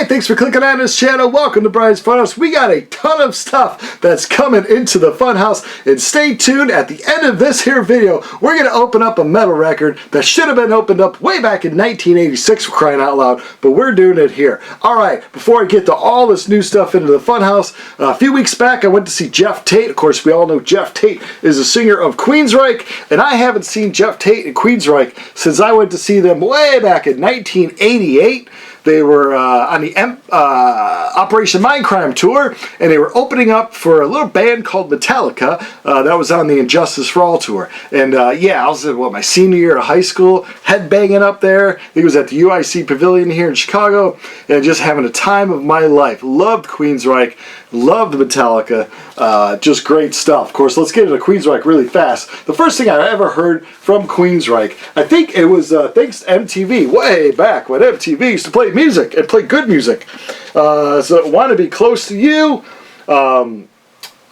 Hey, thanks for clicking on this channel. Welcome to Brian's Funhouse. We got a ton of stuff that's coming into the Funhouse, and stay tuned. At the end of this here video, we're going to open up a metal record that should have been opened up way back in 1986, for crying out loud, but we're doing it here. Alright, before I get to all this new stuff into the Funhouse, a few weeks back I went to see Geoff Tate. Of course, we all know Geoff Tate is a singer of Queensryche, and I haven't seen Geoff Tate and Queensryche since I went to see them way back in 1988. They were on the Operation Mindcrime tour, and they were opening up for a little band called Metallica that was on the Injustice for All tour. And yeah, I was in my senior year of high school, headbanging up there. He was at the UIC Pavilion here in Chicago, and just having a time of my life. Loved Queensryche, loved Metallica, just great stuff. Of course, let's get into Queensryche really fast. The first thing I ever heard from Queensryche, I think it was thanks to MTV, way back when MTV used to play music and play good music. So Want to Be Close to You,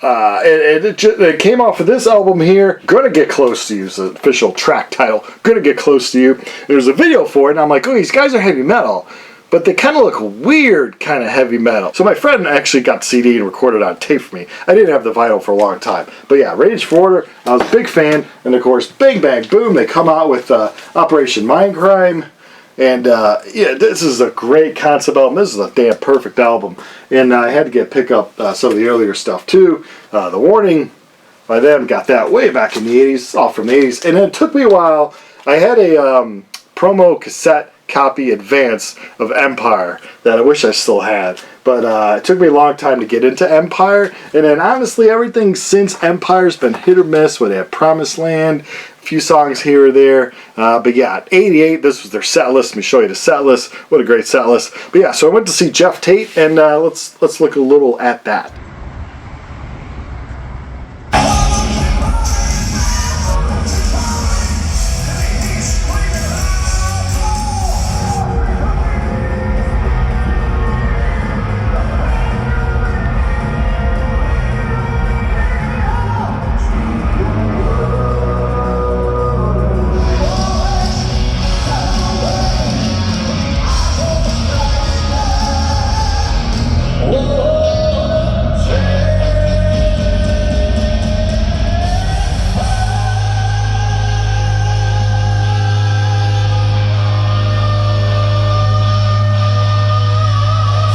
it came off of this album here. Gonna Get Close to You is the official track title. Gonna Get Close to You. There's a video for it, and I'm like, oh, these guys are heavy metal, but they kind of look weird, kind of heavy metal. So my friend actually got the CD and recorded on tape for me. I didn't have the vinyl for a long time. But yeah, Rage for Order, I was a big fan. And of course, Bang Bang Boom, they come out with Operation Mindcrime. And yeah, this is a great concept album. This is a damn perfect album. And I had to pick up some of the earlier stuff too. The Warning by them, got that way back in the 80s, all from the 80s. And then it took me a while. I had a promo cassette copy advance of Empire that I wish I still had, but it took me a long time to get into Empire, and then honestly everything since Empire's been hit or miss. Where they have Promised Land, a few songs here or there, but yeah, 88, this was their set list. Let me show you the set list. What a great set list. But yeah, so I went to see Geoff Tate, and let's look a little at that.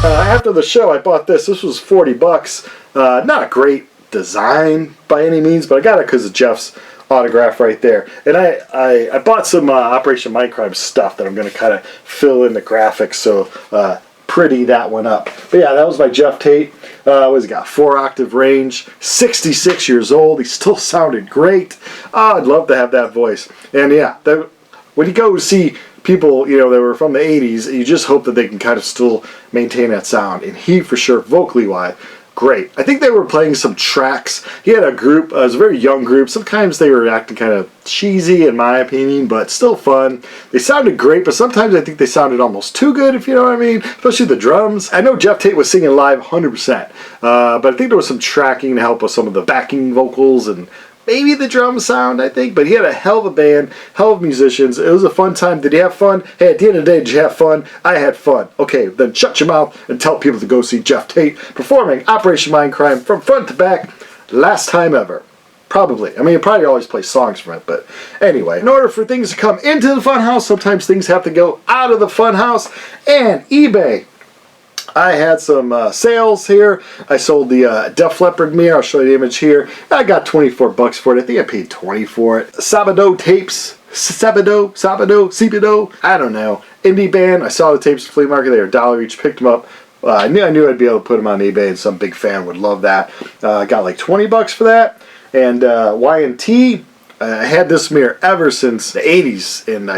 After the show, I bought this. This was 40 bucks. Not a great design by any means, but I got it because of Geoff's autograph right there. And I bought some Operation Mindcrime stuff that I'm going to kind of fill in the graphics, so pretty that one up. But yeah, that was by Geoff Tate. What he got? 4-octave range. 66 years old. He still sounded great. Oh, I'd love to have that voice. And yeah, when you go see people, you know, that were from the 80s, you just hope that they can kind of still maintain that sound. And he, for sure, vocally wise, great. I think they were playing some tracks. He had a group, it was a very young group. Sometimes they were acting kind of cheesy, in my opinion, but still fun. They sounded great, but sometimes I think they sounded almost too good, if you know what I mean, especially the drums. I know Geoff Tate was singing live 100%, but I think there was some tracking to help with some of the backing vocals and maybe the drum sound, I think. But he had a hell of a band, hell of musicians. It was a fun time. Did he have fun? Hey, at the end of the day, did you have fun? I had fun. Okay, then shut your mouth and tell people to go see Geoff Tate performing Operation Mindcrime from front to back. Last time ever. Probably. I mean, you probably always play songs from it, but anyway. In order for things to come into the Funhouse, sometimes things have to go out of the Funhouse. And eBay. I had some sales here. I sold the Def Leppard mirror. I'll show you the image here. I got 24 bucks for it. I think I paid 20 for it. Sabado tapes. Sabado. I don't know. Indie band. I saw the tapes at the flea market. They were $1 each. Picked them up. I knew I'd be able to put them on eBay, and some big fan would love that. I got like 20 bucks for that. And Y&T. I had this mirror ever since the 80s, and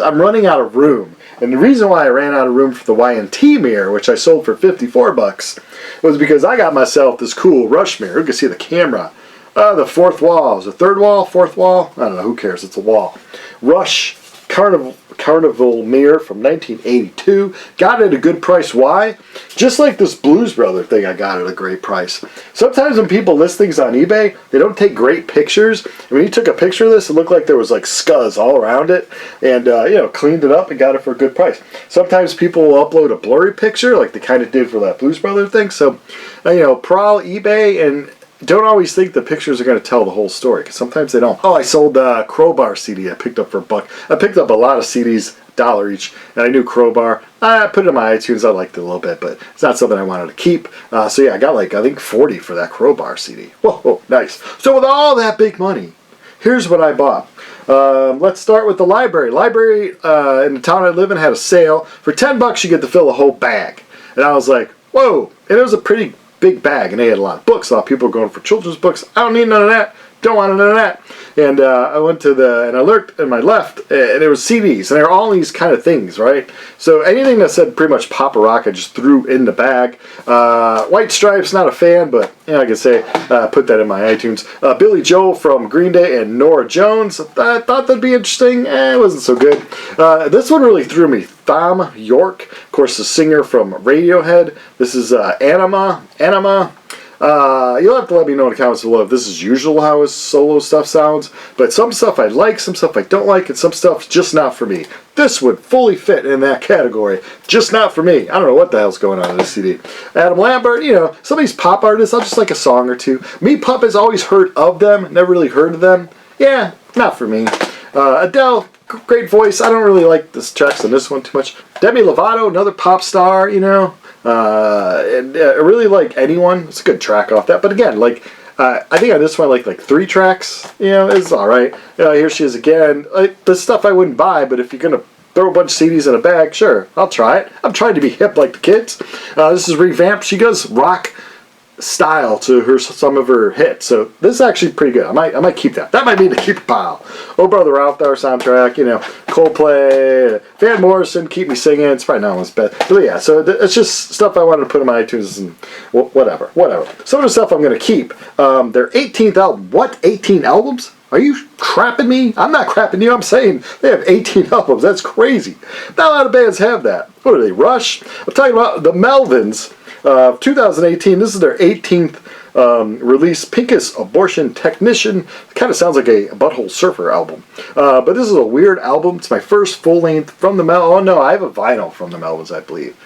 I'm running out of room. And the reason why I ran out of room for the Y&T mirror, which I sold for 54 bucks, was because I got myself this cool Rush mirror. You can see the camera. The fourth wall. Is it third wall? Fourth wall? I don't know. Who cares? It's a wall. Rush Carnival mirror from 1982. Got it at a good price. Why? Just like this Blues Brother thing, I got it at a great price. Sometimes when people list things on eBay, they don't take great pictures. And when you took a picture of this, it looked like there was like scuzz all around it. And, cleaned it up and got it for a good price. Sometimes people will upload a blurry picture, like they kind of did for that Blues Brother thing. So, prowl eBay and don't always think the pictures are going to tell the whole story, because sometimes they don't. Oh, I sold a Crowbar CD I picked up for $1. I picked up a lot of CDs, $1 each, and I knew Crowbar. I put it in my iTunes. I liked it a little bit, but it's not something I wanted to keep. So yeah, I got I think 40 for that Crowbar CD. Whoa, nice. So with all that big money, here's what I bought. Let's start with the library. Library in the town I live in had a sale. For $10 you get to fill a whole bag. And I was like, whoa. And it was a pretty big bag, and they had a lot of books. A lot of people were going for children's books. I don't need none of that. Don't want none of that. And I went to and I looked in my left, and there was CDs, and there were all these kind of things, right? So anything that said pretty much Papa Rock, I just threw in the bag. White Stripes, not a fan, but I can say put that in my iTunes. Billy Joel from Green Day and Norah Jones. I thought that'd be interesting. It wasn't so good. This one really threw me. Thom Yorke, of course, the singer from Radiohead. This is Anima. You'll have to let me know in the comments below if this is usual how his solo stuff sounds, but some stuff I like, some stuff I don't like, and some stuff's just not for me. This would fully fit in that category. Just not for me. I don't know what the hell's going on in this CD. Adam Lambert, some of these pop artists, I'll just like a song or two. Meat Puppets, always heard of them, never really heard of them. Yeah, not for me. Adele, great voice. I don't really like the tracks on this one too much. Demi Lovato, another pop star, and I really like Anyone. It's a good track off that. But again, I think on this one, like 3 tracks, it's all right. Here she is again. The stuff I wouldn't buy, but if you're going to throw a bunch of CDs in a bag, sure, I'll try it. I'm trying to be hip like the kids. This is revamped. She does rock style to some of her hits, so this is actually pretty good. I might keep that. That might be the keep pile. Oh Brother Out There soundtrack, Coldplay, Van Morrison, Keep Me Singing. It's probably not one's best, but yeah. So it's just stuff I wanted to put in my iTunes and whatever. Some of the stuff I'm going to keep. Their 18th album. What? 18 albums? Are you crapping me? I'm not crapping you. I'm saying they have 18 albums. That's crazy. Not a lot of bands have that. What are they? Rush? I'm talking about the Melvins. 2018, this is their 18th release, Pinkest Abortion Technician. It kind of sounds like a Butthole Surfer album. But this is a weird album. It's my first full-length from the Melvins. Oh no, I have a vinyl from the Melvins, I believe.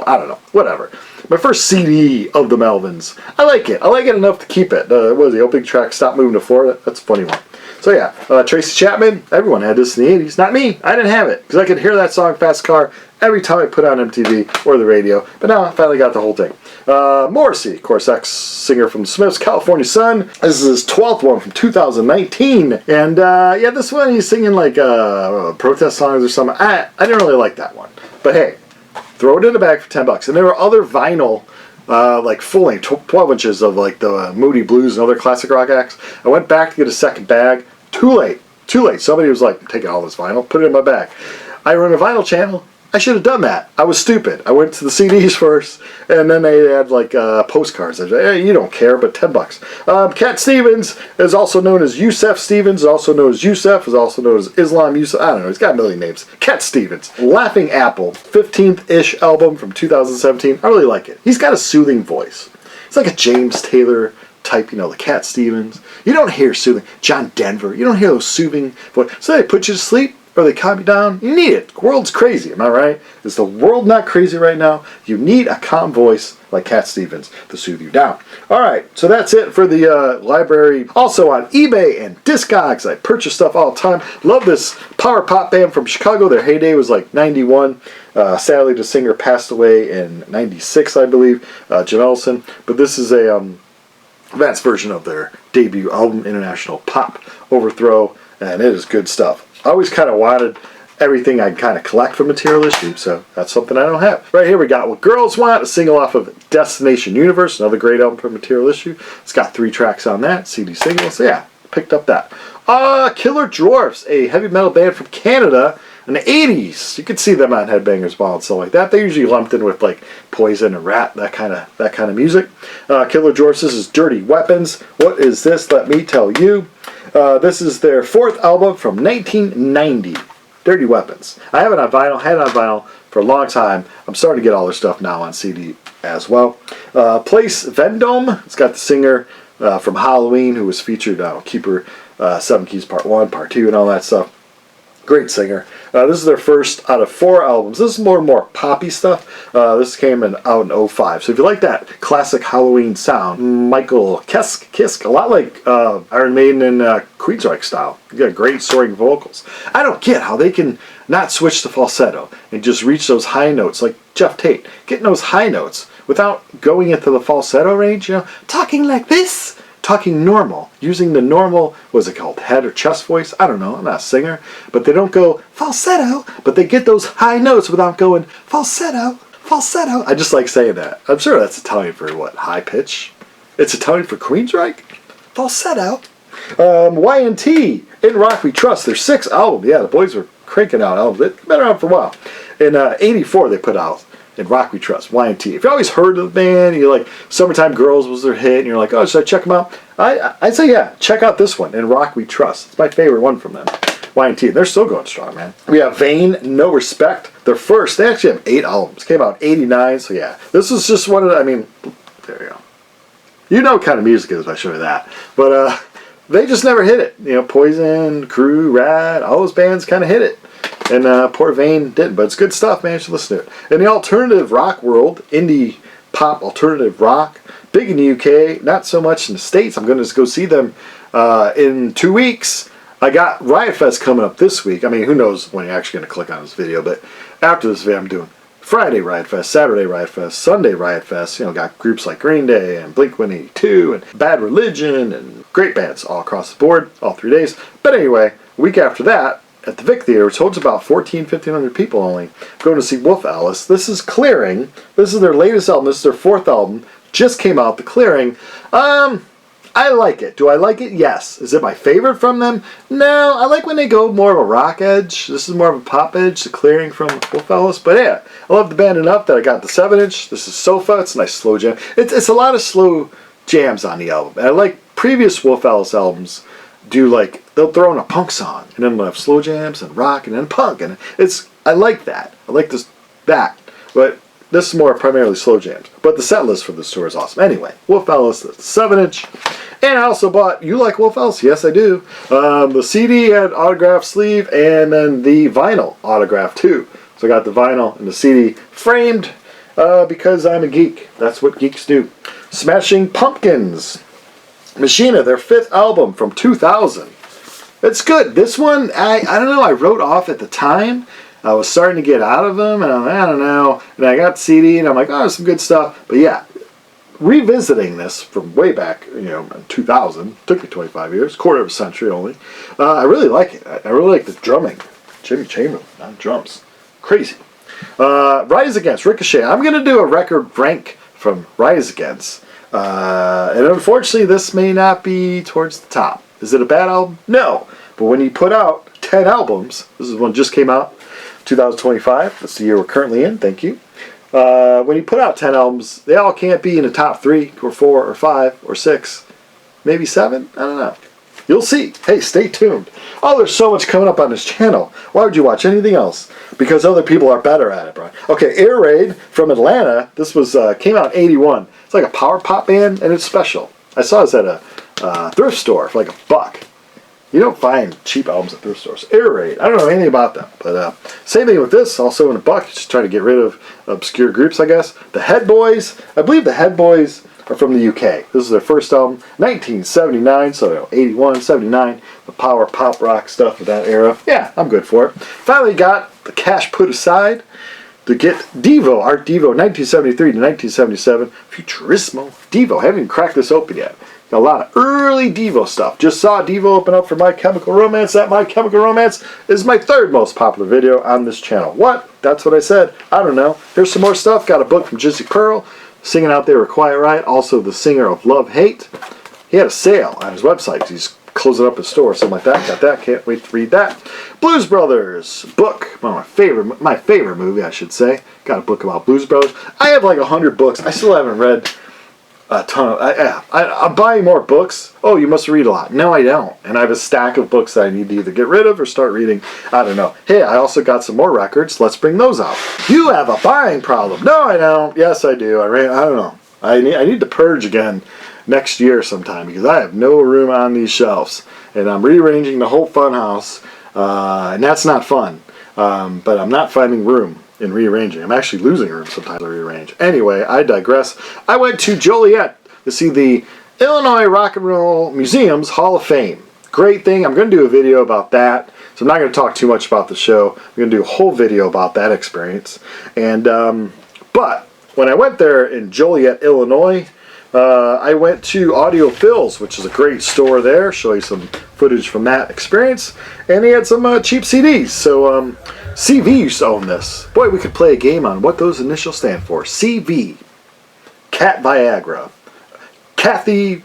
I don't know. Whatever. My first CD of the Melvins. I like it. I like it enough to keep it. What was the opening track? Stop Moving to Florida. That's a funny one. So yeah, Tracy Chapman. Everyone had this in the 80s. Not me. I didn't have it. Because I could hear that song, Fast Car, every time I put on MTV or the radio. But now I finally got the whole thing. Morrissey, of course, ex-singer from the Smiths, California Sun. This is his 12th one from 2019. And this one he's singing protest songs or something. I didn't really like that one. But hey, throw it in the bag for $10. And there were other vinyl full-length 12 inches of the Moody Blues and other classic rock acts. I went back to get a second bag. Too late. Somebody was like, take all this vinyl, put it in my bag. I run a vinyl channel. I should have done that. I was stupid. I went to the CDs first, and then they had postcards. I was like, hey, you don't care, but $10. Cat Stevens is also known as Yusef Stevens, is also known as Yusef, is also known as Islam Yusef. I don't know. He's got a million names. Cat Stevens. Laughing Apple, 15th-ish album from 2017. I really like it. He's got a soothing voice. It's like a James Taylor type, the Cat Stevens. You don't hear soothing. John Denver. You don't hear those soothing voice. So they put you to sleep. Or they calm you down. You need it. The world's crazy, am I right? Is the world not crazy right now? You need a calm voice like Cat Stevens to soothe you down. Alright, so that's it for the library. Also on eBay and Discogs, I purchase stuff all the time. Love this power pop band from Chicago. Their heyday was 91. Sadly, the singer passed away in 96, I believe, Jim Ellison. But this is a advanced version of their debut album, International Pop Overthrow, and it is good stuff. I always kind of wanted everything I'd kind of collect from Material Issue, so that's something I don't have. Right here we got What Girls Want, a single off of Destination Universe, another great album from Material Issue. It's got 3 tracks on that, CD single, so yeah, picked up that. Killer Dwarfs, a heavy metal band from Canada in the 80s. You could see them on Headbangers Ball and stuff like that. They usually lumped in with Poison and Rat, that kind of music. Killer Dwarfs, this is Dirty Weapons. What is this? Let me tell you. This is their 4th album from 1990. Dirty Weapons. I have it on vinyl, had it on vinyl for a long time. I'm starting to get all their stuff now on CD as well. Place Vendome. It's got the singer from Halloween who was featured on Keeper 7 Keys Part 1, Part 2, and all that stuff. Great singer. This is their first out of 4 albums. This is more and more poppy stuff. This came out in 05. So if you like that classic Halloween sound, Michael Kiske, a lot like Iron Maiden and Queensryche style. You got great soaring vocals. I don't get how they can not switch to falsetto and just reach those high notes like Geoff Tate. Getting those high notes without going into the falsetto range, you know, talking like this. Talking normal, using the normal, what's it called, head or chest voice? I don't know, I'm not a singer. But they don't go falsetto, but they get those high notes without going falsetto, falsetto. I just like saying that. I'm sure that's Italian for what, high pitch? It's Italian for Queensryche? Falsetto. Y&T, In Rock We Trust, their 6th album. Yeah, the boys were cranking out albums. They've been around for a while. In 84 they put out In Rock We Trust, Y&T. If you always heard of the band, you're like, Summertime Girls was their hit, and you're like, oh, should I check them out? I'd say, yeah, check out this one, In Rock We Trust. It's my favorite one from them, Y&T. They're still going strong, man. We have Vain, No Respect. Their first, they actually have 8 albums. Came out in 89, so yeah. This is just one of the, I mean, there you go. You know what kind of music it is if I show you that. But they just never hit it. You know, Poison, Crew, Rad, all those bands kind of hit it. And poor Vain didn't, but it's good stuff, man. You should listen to it. In the alternative rock world, indie pop alternative rock, big in the UK, not so much in the States. I'm going to go see them in 2 weeks. I got Riot Fest coming up this week. I mean, who knows when you're actually going to click on this video, but after this video, I'm doing Friday Riot Fest, Saturday Riot Fest, Sunday Riot Fest. You know, got groups like Green Day and Blink-182 and Bad Religion and great bands all across the board, all 3 days. But anyway, a week after that, at the Vic Theater, which holds about 1,500 people only, going to see Wolf Alice. This is Clearing. This is their latest album. This is their 4th album. Just came out, The Clearing. I like it. Do I like it? Yes. Is it my favorite from them? No. I like when they go more of a rock edge. This is more of a pop edge, The Clearing from Wolf Alice. But yeah, I love the band enough that I got the 7-inch. This is Sofa. It's a nice slow jam. It's a lot of slow jams on the album. And I like previous Wolf Alice albums do like, they'll throw in a punk song and then they'll have slow jams and rock and then punk, and I like that. I like that. But this is more primarily slow jams. But the set list for this tour is awesome. Anyway, Wolf Alice, the 7-inch. And I also bought, you like Wolf Alice? Yes, I do. The CD had autograph sleeve and then the vinyl autograph too. So I got the vinyl and the CD framed because I'm a geek. That's what geeks do. Smashing Pumpkins. Machina, their 5th album from 2000. It's good. This one, I don't know, I wrote off at the time. I was starting to get out of them, and I'm like, I don't know. And I got the CD, and I'm like, oh, some good stuff. But yeah, revisiting this from way back, you know, in 2000, took me 25 years, quarter of a century only. I really like it. I really like the drumming. Jimmy Chamberlain on drums. Crazy. Rise Against, Ricochet. I'm going to do a record rank from Rise Against. And unfortunately, this may not be towards the top. Is it a bad album? No. But when you put out 10 albums, this is one just came out, 2025. That's the year we're currently in. Thank you. When you put out 10 albums, they all can't be in the top 3 or 4 or 5 or 6, maybe 7. I don't know. You'll see. Hey, stay tuned. Oh, there's so much coming up on this channel. Why would you watch anything else? Because other people are better at it, Brian. Okay, Air Raid from Atlanta. This was came out in 81. It's like a power pop band, and it's special. I saw this at a thrift store for like $1. You don't find cheap albums at thrift stores. Air Raid. I don't know anything about them. But same thing with this. Also in $1. Just trying to get rid of obscure groups, I guess. The Head Boys. I believe the Head Boys are from the UK. This is their first album. 1979. So 81, 79. The power pop rock stuff of that era. Yeah, I'm good for it. Finally got the cash put aside to get Devo. Art Devo. 1973 to 1977. Futurismo. Devo. Haven't even cracked this open yet. Got a lot of early Devo stuff. Just saw Devo open up for My Chemical Romance. That My Chemical Romance is my 3rd most popular video on this channel. What? That's what I said. I don't know. Here's some more stuff. Got a book from Jizzy Pearl. Singing Out There with Quiet Riot. Also the singer of Love Hate. He had a sale on his website. He's closing up his store or something like that. Got that. Can't wait to read that. Blues Brothers book. One of my favorite movie, I should say. Got a book about Blues Brothers. I have like 100 books. I still haven't read a ton of, I'm buying more books. Oh, you must read a lot. No, I don't. And I have a stack of books that I need to either get rid of or start reading. I don't know. Hey, I also got some more records. Let's bring those out. You have a buying problem. No, I don't. Yes, I do. I don't know. I need to purge again next year sometime because I have no room on these shelves. And I'm rearranging the whole funhouse. And that's not fun. But I'm not finding room in rearranging. I'm actually losing room sometimes I rearrange. Anyway, I digress. I went to Joliet to see the Illinois Rock and Roll Museum's Hall of Fame. Great thing. I'm going to do a video about that. So I'm not going to talk too much about the show. I'm going to do a whole video about that experience. And but when I went there in Joliet, Illinois, I went to Audio Phil's, which is a great store there. Show you some footage from that experience. And they had some cheap CDs. So CV used to own this. Boy, we could play a game on what those initials stand for. CV. Cat Viagra. Kathy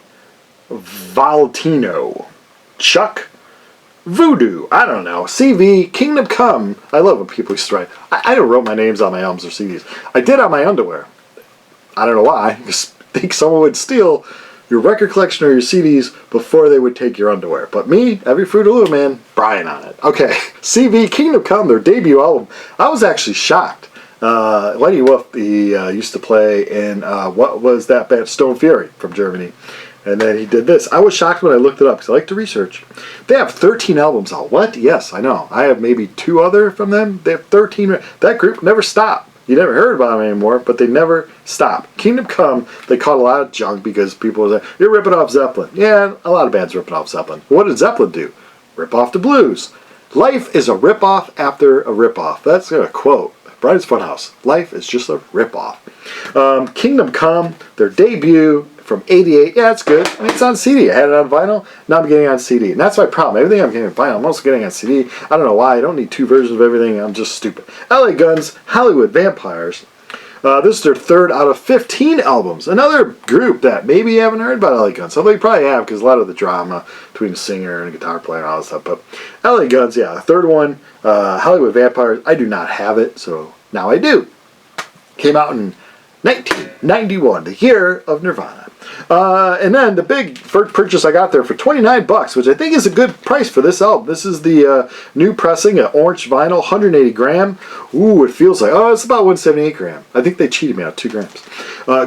Valentino. Chuck Voodoo. I don't know. CV. Kingdom Come. I love when people used to write. I don't wrote my names on my albums or CDs. I did on my underwear. I don't know why. I just think someone would steal your record collection or your CDs before they would take your underwear. But me, every Fruit of the Loom man, Brian on it. Okay, CV, Kingdom Come, their debut album. I was actually shocked. Lenny Wolf, he used to play in, what was that band? Stone Fury from Germany. And then he did this. I was shocked when I looked it up because I like to research. They have 13 albums out. What? Yes, I know. I have maybe 2 other from them. They have 13. That group never stopped. You never heard about them anymore, but they never stop. Kingdom Come, they caught a lot of junk because people were like, you're ripping off Zeppelin. Yeah, a lot of bands ripping off Zeppelin. What did Zeppelin do? Rip off the blues. Life is a rip-off after a rip-off. That's a quote. Brian's Funhouse. Life is just a rip-off. Kingdom Come, their debut from '88. Yeah, it's good. I mean, it's on CD. I had it on vinyl. Now I'm getting it on CD. And that's my problem. Everything I'm getting on vinyl, I'm also getting on CD. I don't know why. I don't need 2 versions of everything. I'm just stupid. LA Guns, Hollywood Vampires. This is their 3rd out of 15 albums. Another group that maybe you haven't heard about LA Guns. Although you probably have because a lot of the drama between the singer and the guitar player and all that stuff. But LA Guns, yeah, the 3rd one. Hollywood Vampires. I do not have it, so now I do. Came out in 1991, the year of Nirvana. And then the big first purchase I got there for $29, which I think is a good price for this album. This is the new pressing, an orange vinyl, 180 gram. Ooh, it feels like, oh, it's about 178 gram. I think they cheated me out 2 grams.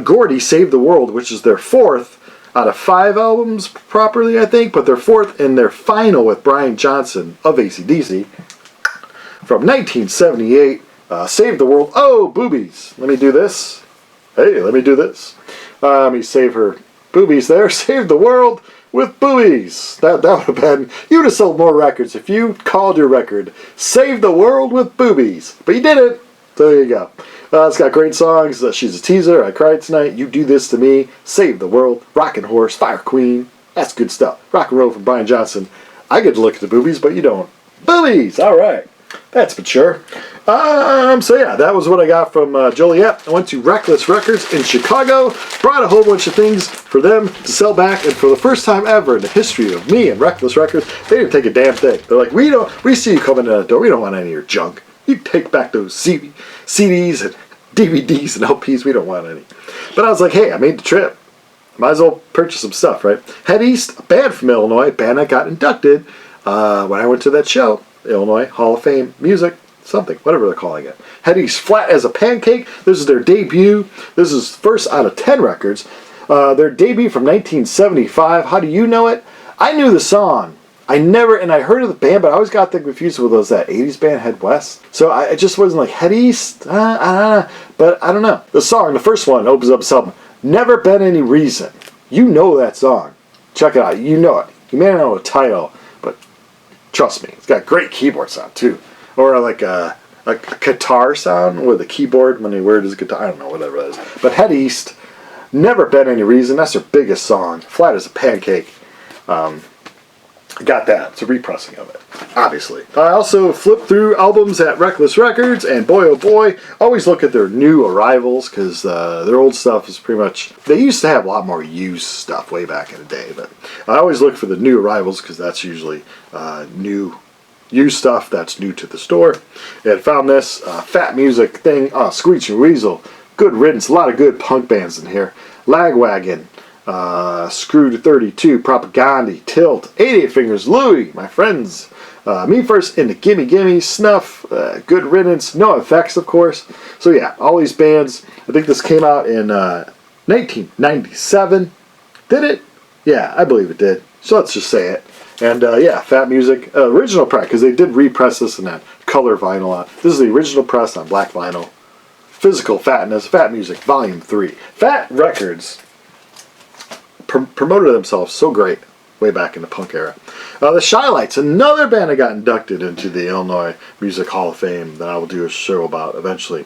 Gordy Save the World, which is their 4th out of 5 albums properly, I think, but their 4th and their final with Brian Johnson of AC/DC from 1978. Save the World. Oh, boobies. Let me do this. Hey, let me do this. Let me save her boobies there. Save the world with boobies. That would have been, you would have sold more records if you called your record Save the World with Boobies. But you did it. So there you go. It's got great songs. She's a Teaser. I Cried Tonight. You Do This to Me. Save the World. Rockin' Horse. Fire Queen. That's good stuff. Rock and Roll from Brian Johnson. I get to look at the boobies, but you don't. Boobies. All right. That's mature. So yeah, that was what I got from Joliet. I went to Reckless Records in Chicago, brought a whole bunch of things for them to sell back, and for the first time ever in the history of me and Reckless Records, they didn't take a damn thing. They're like, we see you coming in the door, we don't want any of your junk. You take back those CDs and DVDs and LPs, we don't want any. But I was like, hey, I made the trip. Might as well purchase some stuff, right? Head East, a band from Illinois, a band that got inducted when I went to that show. Illinois Hall of Fame Music, something, whatever they're calling it. Head East, Flat as a Pancake. This is their debut. This is first out of 10 records. Their debut from 1975. How do you know it? I knew the song. I heard of the band, but I always got them confused with that 80s band, Head West. So I just wasn't like, Head East? But I don't know. The song, the first one, opens up something. Never Been Any Reason. You know that song. Check it out. You know it. You may not know the title, but trust me, it's got great keyboard sound too. Or like a guitar sound with a keyboard when they wear it as a guitar. I don't know, whatever that is. But Head East, Never Been Any Reason. That's their biggest song. Flat as a Pancake. Got that. It's a repressing of it, obviously. I also flipped through albums at Reckless Records, and boy, oh boy, always look at their new arrivals, because their old stuff is pretty much, they used to have a lot more used stuff way back in the day, but I always look for the new arrivals, because that's usually new used stuff that's new to the store. And found this Fat Music thing, Screeching Weasel, Good Riddance, a lot of good punk bands in here. Lagwagon, Screwed 32, Propaganda, Tilt, 88 Fingers, Louie, my friends. Me First into Gimme Gimme, Snuff, Good Riddance, No Effects, of course. So yeah, all these bands. I think this came out in 1997. Did it? Yeah, I believe it did. So let's just say it. And yeah, Fat Music, original press, because they did repress this in that color vinyl. This is the original press on black vinyl. Physical Fatness, Fat Music, Volume 3. Fat Records promoted themselves so great way back in the punk era. The Shy-Lights, another band that got inducted into the Illinois Music Hall of Fame that I will do a show about eventually.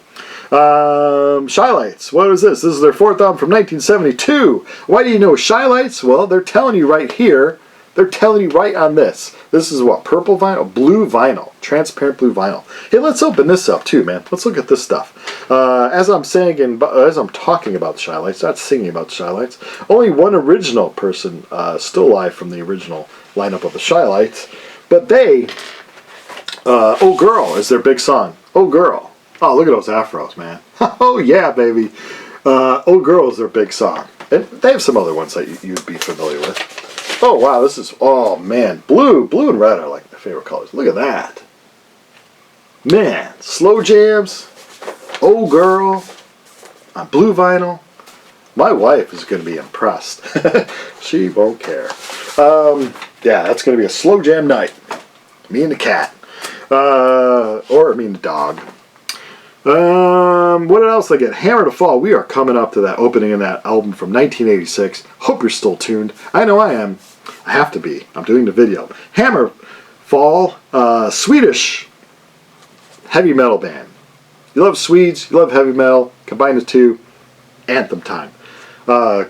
Shy-Lights, what is this? This is their fourth album from 1972. Why do you know Shy-Lights? Well, they're telling you right here. They're telling you right on this. This is what? Purple vinyl? Blue vinyl. Transparent blue vinyl. Hey, let's open this up too, man. Let's look at this stuff. As I'm saying, as I'm talking about the Shy-Lights, not singing about the Shy-Lights, only one original person still alive from the original lineup of the Shy-Lights. But they, Oh Girl is their big song. Oh Girl. Oh, look at those afros, man. Oh yeah, baby. Oh Girl is their big song. And they have some other ones that you'd be familiar with. Oh wow, this is, oh man, blue and red are like my favorite colors. Look at that. Man, slow jams, Oh Girl, on blue vinyl. My wife is going to be impressed. She won't care. Yeah, that's going to be a slow jam night. Me and the cat. Or me and the dog. What else did I get? Hammer to Fall. We are coming up to that opening in that album from 1986. Hope you're still tuned. I know I am. I have to be. I'm doing the video. Hammer Fall, Swedish heavy metal band. You love Swedes, you love heavy metal. Combine the two. Anthem time.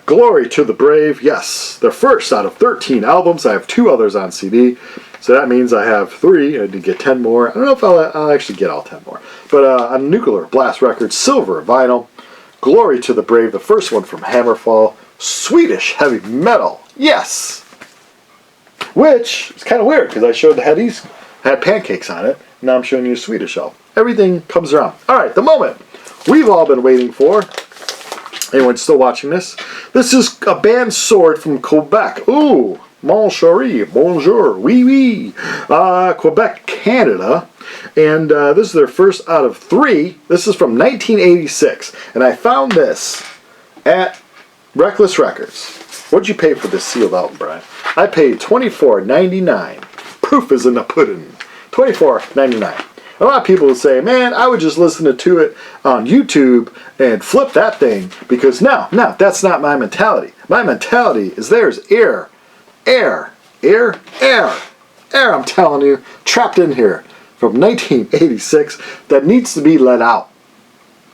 Glory to the Brave. Yes, their first out of 13 albums. I have 2 others on CD. So that means I have 3. I need to get 10 more. I don't know if I'll actually get all 10 more. But on Nuclear Blast Records, silver vinyl. Glory to the Brave, the first one from Hammerfall. Swedish heavy metal. Yes! Which is kind of weird because I showed had pancakes on it. Now I'm showing you a Swedish album. Everything comes around. Alright, the moment we've all been waiting for. Anyone still watching this? This is a band Sword from Quebec. Ooh, mon chéri, bonjour, oui, oui. Quebec, Canada. And this is their first out of 3. This is from 1986. And I found this at Reckless Records. What'd you pay for this sealed album, Brian? I paid $24.99. Proof is in the pudding. $24.99. A lot of people will say, man, I would just listen to it on YouTube and flip that thing because no, that's not my mentality. My mentality is there's air, I'm telling you, trapped in here from 1986 that needs to be let out.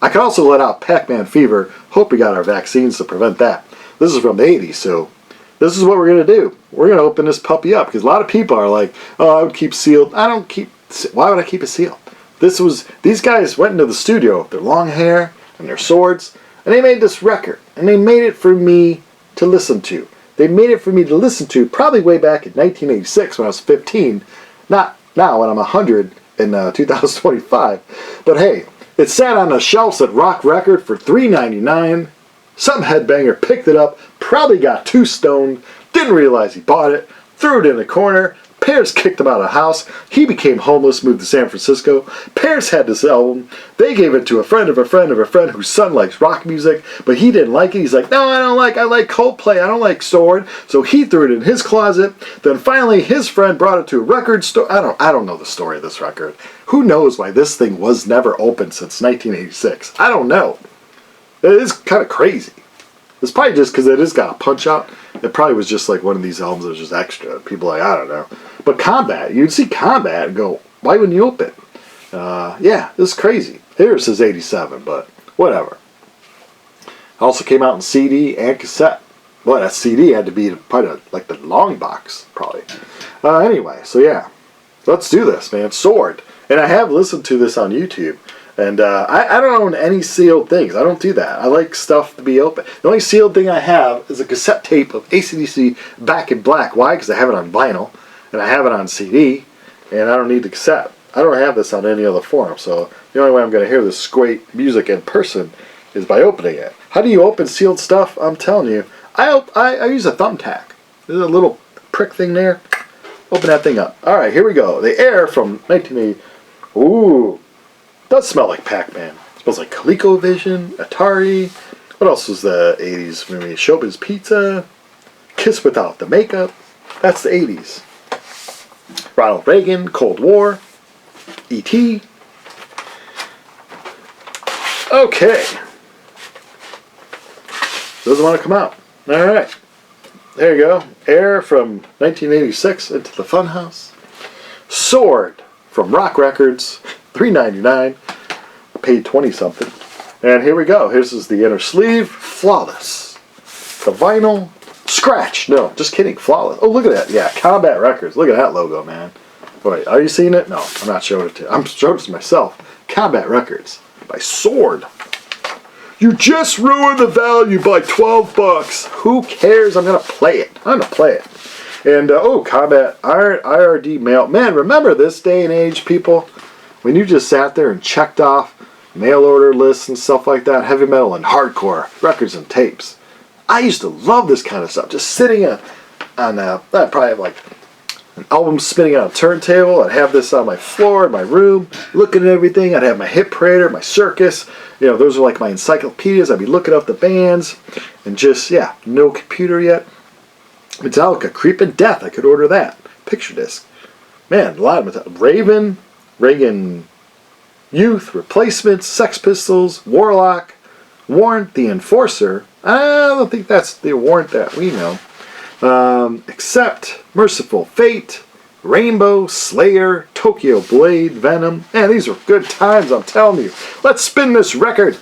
I can also let out Pac-Man fever. Hope we got our vaccines to prevent that. This is from the 80s, so this is what we're going to do. We're going to open this puppy up because a lot of people are like, oh, I would keep sealed. Why would I keep it sealed? These guys went into the studio with their long hair and their swords, and they made this record, and they made it for me to listen to. They made it for me to listen to probably way back in 1986 when I was 15, not now when I'm 100 in 2025. But hey, it sat on the shelves at Rock Record for $3.99. Some headbanger picked it up, probably got too stoned, didn't realize he bought it, threw it in a corner. Parents kicked him out of the house. He became homeless, moved to San Francisco. Parents had this album. They gave it to a friend of a friend of a friend whose son likes rock music, but he didn't like it. He's like, no, I like Coldplay. I don't like Sword. So he threw it in his closet. Then finally his friend brought it to a record store. I don't know the story of this record. Who knows why this thing was never opened since 1986? I don't know. It is kind of crazy. It's probably just because it has got a punch out. It probably was just like one of these albums that was just extra. People are like, I don't know. But Combat, you'd see Combat and go, why wouldn't you open? Yeah, this is crazy. Here it says 87, but whatever. Also came out in CD and cassette. Well, that CD had to be probably like the long box, probably. Anyway, so yeah. Let's do this, man. Sword. And I have listened to this on YouTube. And I don't own any sealed things. I don't do that. I like stuff to be open. The only sealed thing I have is a cassette tape of AC/DC Back in Black. Why? Because I have it on vinyl. And I have it on CD. And I don't need the cassette. I don't have this on any other form. So the only way I'm going to hear this great music in person is by opening it. How do you open sealed stuff? I'm telling you, I use a thumbtack. There's a little prick thing there. Open that thing up. All right, here we go. The Air from 1980. Ooh, does smell like Pac-Man. It smells like ColecoVision, Atari. What else was the 80s? Maybe Chopin's Pizza, Kiss Without the Makeup. That's the 80s. Ronald Reagan, Cold War, E.T. Okay. Doesn't want to come out. All right. There you go. Air from 1986 into the Funhouse. Sword from Rock Records, $3.99. I paid 20 something. And here we go. Here's the inner sleeve. Flawless. The vinyl. Scratch. No, just kidding. Flawless. Oh, look at that. Yeah, Combat Records. Look at that logo, man. Wait, are you seeing it? No, I'm not showing it to you. I'm showing it to myself. Combat Records by Sword. You just ruined the value by 12 bucks. Who cares? I'm going to play it. I'm going to play it. And, Combat IRD mail. Man, remember this day and age, people? When you just sat there and checked off mail order lists and stuff like that, heavy metal and hardcore, records and tapes. I used to love this kind of stuff. Just sitting on I'd probably have like an album spinning on a turntable. I'd have this on my floor in my room, looking at everything. I'd have my Hit Parader, my Circus. You know, those are like my encyclopedias. I'd be looking up the bands and just, no computer yet. Metallica, Creepin' Death. I could order that. Picture disc. Man, a lot of Metallica. Raven, Reagan Youth, Replacements, Sex Pistols, Warlock, Warrant, The Enforcer. I don't think that's the Warrant that we know. Except Merciful Fate, Rainbow, Slayer, Tokyo Blade, Venom. Man, these are good times, I'm telling you. Let's spin this record.